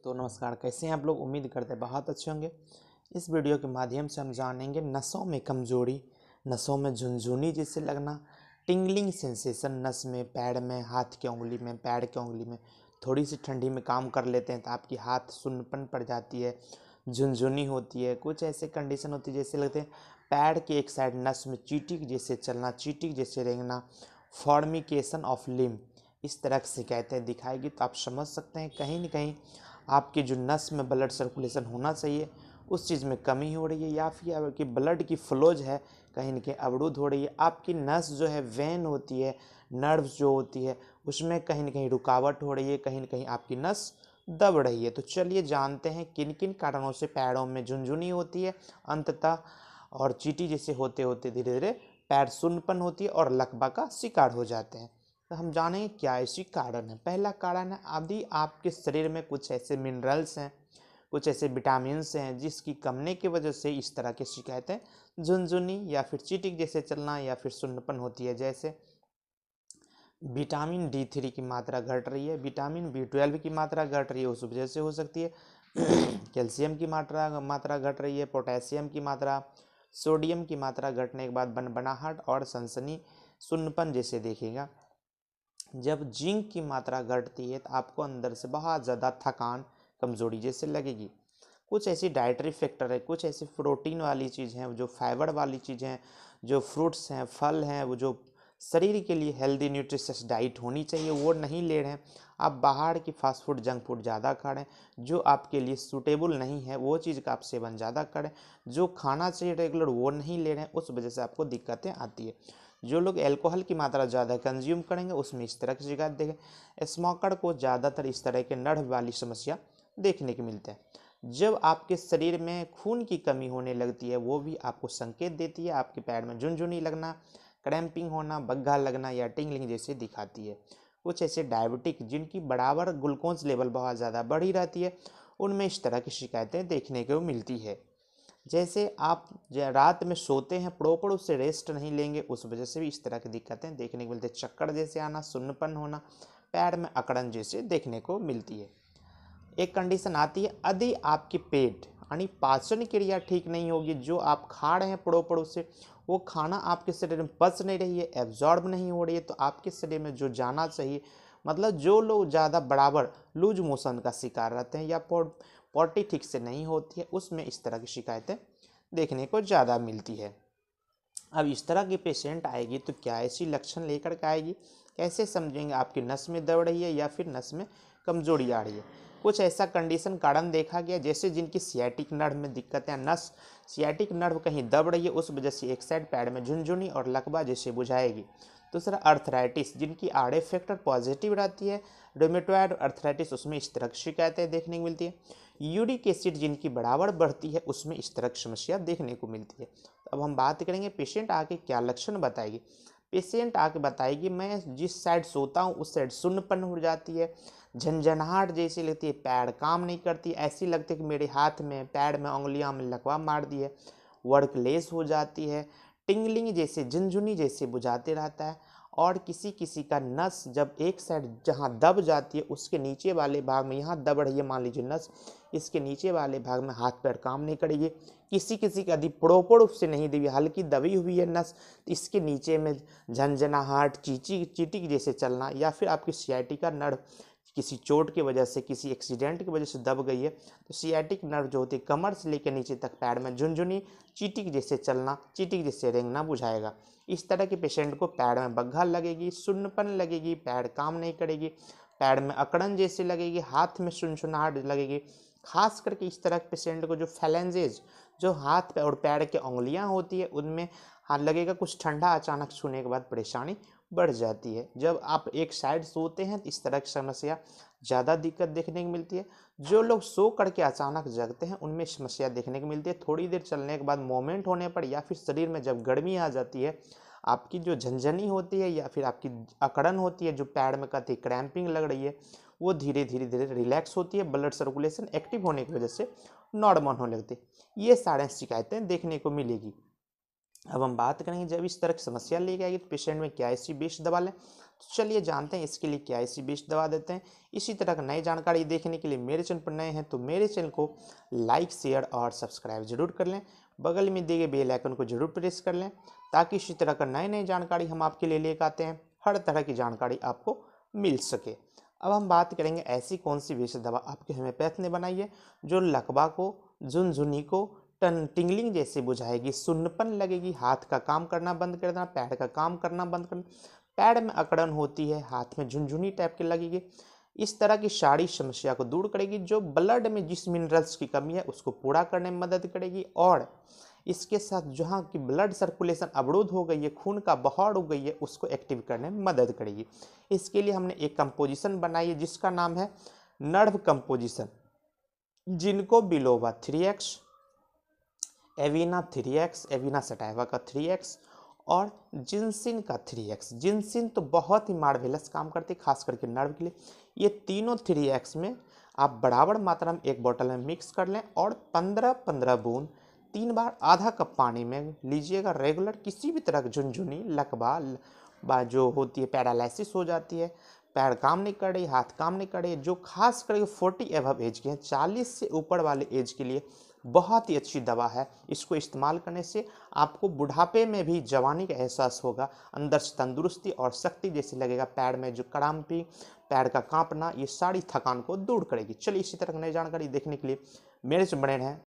तो नमस्कार, कैसे हैं आप लोग। उम्मीद करते हैं बहुत अच्छे होंगे। इस वीडियो के माध्यम से हम जानेंगे नसों में कमजोरी, नसों में झुनझुनी जैसे लगना, टिंगलिंग सेंसेशन नस में, पैर में, हाथ की उंगली में, पैर की उंगली में। थोड़ी सी ठंडी में काम कर लेते हैं तो आपकी हाथ सुन्नपन पड़ जाती है, झुनझुनी होती है। कुछ ऐसे कंडीशन होती है जैसे लगते हैं पैर के एक साइड नस में चींटी जैसे चलना, चींटी जैसे रेंगना, फॉर्मिकेशन ऑफ लिम्ब, इस तरह की शिकायतें दिखाएगी। तो आप समझ सकते हैं कहीं ना कहीं आपकी जो नस में ब्लड सर्कुलेशन होना चाहिए उस चीज़ में कमी हो रही है, या फिर आपकी ब्लड की फ्लोज है कहीं ना कहीं अवरुद्ध हो रही है। आपकी नस जो है, वेन होती है, नर्व्स जो होती है, उसमें कहीं ना कहीं रुकावट हो रही है, कहीं ना कहीं आपकी नस दब रही है। तो चलिए जानते हैं किन किन कारणों से पैरों में झुनझुनी होती है अंततः, और चींटी जैसे होते होते धीरे धीरे पैर सुन्नपन होती है और लकवा का शिकार हो जाते हैं। तो हम जानेंगे क्या ऐसी कारण है। पहला कारण है यदि आपके शरीर में कुछ ऐसे मिनरल्स हैं, कुछ ऐसे विटामिन्स हैं जिसकी कमी की वजह से इस तरह की शिकायतें, झुनझुनी या फिर चींटी जैसे चलना या फिर सुन्नपन होती है। जैसे विटामिन D3 की मात्रा घट रही है, विटामिन B12 की मात्रा घट रही है, उस वजह से हो सकती है। कैल्शियम की मात्रा घट रही है, पोटेशियम की मात्रा, सोडियम की मात्रा घटने के बाद बनबनाहट और सनसनी, सुन्नपन जैसे देखेगा। जब जिंक की मात्रा घटती है तो आपको अंदर से बहुत ज़्यादा थकान, कमज़ोरी जैसे लगेगी। कुछ ऐसी डाइटरी फैक्टर है, कुछ ऐसी प्रोटीन वाली चीज़ हैं, जो फाइबर वाली चीज़ें हैं, जो फ्रूट्स हैं, फल हैं, वो जो शरीर के लिए हेल्दी न्यूट्रिशियस डाइट होनी चाहिए वो नहीं ले रहे हैं। आप बाहर की फास्ट फूड, जंक फूड ज़्यादा खा रहे हैं, जो आपके लिए सूटेबल नहीं है वो चीज़ का आप सेवन ज़्यादा करें। जो खाना चाहिए रेगुलर वो नहीं ले रहे हैं, उस वजह से आपको दिक्कतें आती है। जो लोग अल्कोहल की मात्रा ज़्यादा कंज्यूम करेंगे उसमें इस तरह की शिकायत देखें। स्मोकर को ज़्यादातर इस तरह के नर्व वाली समस्या देखने को मिलते हैं। जब आपके शरीर में खून की कमी होने लगती है वो भी आपको संकेत देती है, आपके पैर में झुनझुनी लगना, क्रैम्पिंग होना, बग्घा लगना या टिंगलिंग जैसे दिखाती है। कुछ ऐसे डायबिटिक जिनकी बराबर ग्लूकोज लेवल बहुत ज़्यादा बढ़ी रहती है उनमें इस तरह की शिकायतें देखने को मिलती है। जैसे आप रात में सोते हैं प्रॉपर उससे रेस्ट नहीं लेंगे, उस वजह से भी इस तरह की दिक्कतें देखने को मिलती है। चक्कर जैसे आना, सुन्नपन होना, पैर में अकड़न जैसे देखने को मिलती है। एक कंडीशन आती है यदि आपके पेट यानी पाचन क्रिया ठीक नहीं होगी, जो आप खा रहे हैं प्रॉपर उससे वो खाना आपके शरीर में पच नहीं रही है, एब्जॉर्ब नहीं हो रही है, तो आपके शरीर में जो जाना चाहिए, मतलब जो लोग ज़्यादा बराबर लूज मोशन का शिकार रहते हैं या पॉटी ठीक से नहीं होती है, उसमें इस तरह की शिकायतें देखने को ज़्यादा मिलती है। अब इस तरह की पेशेंट आएगी तो क्या ऐसी लक्षण लेकर के आएगी, कैसे समझेंगे आपकी नस में दब रही है या फिर नस में कमजोरी आ रही है। कुछ ऐसा कंडीशन कारण देखा गया जैसे जिनकी सियाटिक नर्व में दिक्कत है, नस सियाटिक नर्व कहीं दब रही है, उस वजह से एक साइड पैर में झुनझुनी और लकवा जैसे बुझाएगी। दूसरा अर्थराइटिस, जिनकी आरए फैक्टर पॉजिटिव रहती है, रोमेटॉइड अर्थराइटिस, उसमें इस तरह की शिकायतें देखने को मिलती है। यूरिक एसिड जिनकी बराबर बढ़ती है उसमें इस तरह की समस्या देखने को मिलती है। तो अब हम बात करेंगे पेशेंट आके क्या लक्षण बताएगी। पेशेंट आके बताएगी मैं जिस साइड सोता हूँ उस साइड सुन्नपन हो जाती है, झंझनाहट जैसी लगती है, पैर काम नहीं करती, ऐसी लगती है कि मेरे हाथ में, पैर में, उंगलियों में लकवा मार दी है, वर्कलेस हो जाती है, टिंगलिंग जैसे, झुनझुनी जैसे बुझाते रहता है। और किसी किसी का नस जब एक साइड जहाँ दब जाती है उसके नीचे वाले भाग में, यहाँ दब रही है मान लीजिए नस, इसके नीचे वाले भाग में हाथ पैर काम नहीं करेगी। किसी किसी का यदि प्रॉपर रूप से नहीं दबी, हल्की दबी हुई है नस, तो इसके नीचे में झंझनाहट, चींटी जैसे चलना, या फिर आपकी सियाटिका नर्व किसी चोट की वजह से, किसी एक्सीडेंट की वजह से दब गई है, तो सियाटिक नर्व जो होती है कमर से लेकर नीचे तक पैर में झुनझुनी, चींटी जैसे चलना, चींटी जैसे रेंगना बुझाएगा। इस तरह के पेशेंट को पैर में बग्घा लगेगी, सुन्नपन लगेगी, पैर काम नहीं करेगी, पैर में अकड़न जैसे लगेगी, हाथ में सुनसुनाहट लगेगी। खास करके इस तरह के पेशेंट को जो फैलेंजेज, जो हाथ और पैर की उंगलियां होती है उनमें हाथ लगेगा, कुछ ठंडा अचानक छूने के बाद परेशानी बढ़ जाती है। जब आप एक साइड सोते हैं तो इस तरह की समस्या ज़्यादा दिक्कत देखने को मिलती है। जो लोग सो करके अचानक जगते हैं उनमें समस्या देखने को मिलती है। थोड़ी देर चलने के बाद मोमेंट होने पर या फिर शरीर में जब गर्मी आ जाती है, आपकी जो झंझनी होती है या फिर आपकी अकड़न होती है, जो पैर में कहती है क्रैम्पिंग लग रही है, वो धीरे धीरे धीरे रिलैक्स होती है, ब्लड सर्कुलेशन एक्टिव होने की वजह से नॉर्मल होने लगती है। ये सारे शिकायतें देखने को मिलेगी। अब हम बात करेंगे जब इस तरह की समस्या लेके आएगी तो पेशेंट में क्या ऐसी बेस्ट दवा लें। तो चलिए जानते हैं इसके लिए क्या ऐसी बेस्ट दवा देते हैं। इसी तरह की नई जानकारी देखने के लिए मेरे चैनल पर नए हैं तो मेरे चैनल को लाइक शेयर और सब्सक्राइब जरूर कर लें। बगल में दिए गए बेल आइकन को जरूर प्रेस कर लें ताकि इसी तरह का नई नई जानकारी हम आपके लिए लेकर आते हैं। हर तरह की जानकारी आपको मिल सके। अब हम बात करेंगे ऐसी कौन सी विशेष दवा आपके होम्योपैथ ने बनाई है जो लकवा को, झुनझुनी को, टिंगलिंग जैसे बुझाएगी, सुन्नपन लगेगी, हाथ का काम करना बंद कर देना, पैर का काम करना बंद करना, पैर में अकड़न होती है, हाथ में झुनझुनी टाइप के लगेगी, इस तरह की सारी समस्या को दूर करेगी। जो ब्लड में जिस मिनरल्स की कमी है उसको पूरा करने में मदद करेगी और इसके साथ जहाँ की ब्लड सर्कुलेशन अवरुद्ध हो गई है, खून का बहाव रुक गई है, उसको एक्टिव करने में मदद करेगी। इसके लिए हमने एक कंपोजिशन बनाई है जिसका नाम है नर्व कंपोजिशन, जिनको बिलोवा 3x, एविना 3x, एविना सटाइवा का 3x और जिनसिन का 3x। जिनसिन तो बहुत ही मार्वेलस काम करती है खास करके नर्व के लिए। ये तीनों 3x में आप बराबर मात्रा में एक बोतल में मिक्स कर लें और 15-15 बूंद 3 बार आधा कप पानी में लीजिएगा रेगुलर। किसी भी तरह की झुनझुनी, लकवा जो होती है, पैरालिसिस हो जाती है, पैर काम नहीं कर रही, हाथ काम नहीं कर रही, जो खास करके 40 एबव एज के हैं, 40 से ऊपर वाले एज के लिए बहुत ही अच्छी दवा है। इसको इस्तेमाल करने से आपको बुढ़ापे में भी जवानी का एहसास होगा, अंदर से तंदुरुस्ती और शक्ति जैसी लगेगा, पैर में जो क्रांति, पैर का कांपना, ये सारी थकान को दूर करेगी। चलिए इसी तरह की नई जानकारी देखने के लिए मेरे से बने रहें।